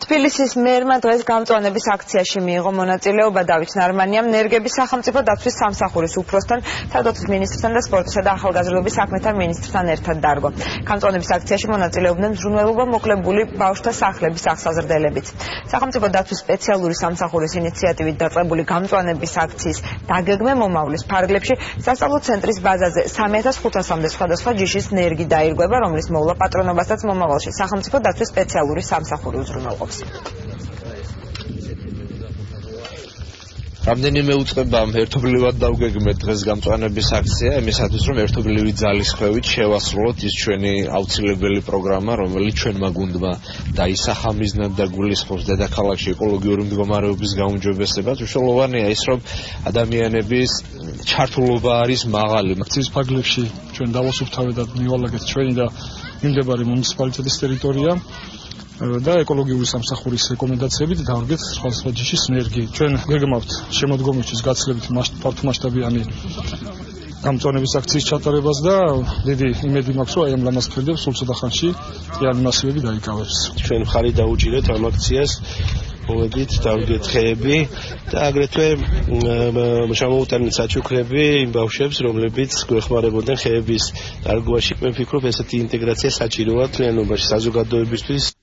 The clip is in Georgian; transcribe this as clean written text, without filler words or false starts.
თბილისის მერმა დღეს გამწვანების აქციაში მიიღო მონაწილეობა დავით ნარმანიამ ნერგების სახელმწიფო დაცვის სამსახურის უფროსთან, თავდაცვის მინისტრთან და სპორტისა და ახალგაზრდობის საქმეთა მინისტრთან ერთად დარგო. გამწვანების აქციაში მონაწილეობდნენ მზრუნველობა მოკლებული ბავშვთა სახლების აღსაზრდელებიც. სახელმწიფო დაცვის სპეციალური სამსახურის ინიციატივით დაწყებული გამწვანების აქციის დაგეგმე მომავლის ფარგლებში სასწავლო ცენტრის ბაზაზე 3500-მდე სხვადასხვა ჯიშის ნერგი დაირღვება, რომლის მოვლა პატრონობასაც მომავალში სახელმწიფო დაცვის სპეციალური სამსახური უზრუნველყოფს. რამდენიმე უწყებამ ერთობლივად დავგეგმეთ დღეს გამწვანების აქცია, იმისათვის რომ ერთობლივი ძალისხმევით შევასრულოთ ის ჩვენი აუცილებელი პროგრამა, რომელიც ჩვენმა გუნდმა დაისახამიზნად და გულისხმობს დედაქალაქში ეკოლოგიური მდგომარეობის გაუმჯობესებას. მნიშვნელოვანია ის, რომ ადამიანების ჩართულობა არის მაღალი. აქციის ფარგლებში ჩვენ დავასუფთავებთ მივალაგეთ ჩვენი და მიმდებარე მუნიციპალიტეტის ტერიტორია. და ეკოლოგიური სამსახურის რეკომენდაციებით დავარგეთ სხვადასხვა ჯიშის ნერგი. ჩვენ გეგმავთ შემოდგომისთვის გაცილებით ფართომასშტაბიანი გამწვანების აქციის ჩატარებას და დიდი იმედი მაქვს, რომ აი ამ ლამაზფერდებს სულ ცოტა ხანში რეანიმაციები დაიკავებს. ჩვენ მხარი დაუჭირეთ ამ აქციას, მოვედით დავდგეთ ხეები და აგრეთვე შემოვუტანეთ საჩუქრები იმ ბავშვებს, რომლებიც გვეხმარებოდნენ ხეების დარგვაში. მე ვფიქრობ, ესეთი ინტეგრაცია საჭიროა მთლიანობაში საზოგადოებისთვის.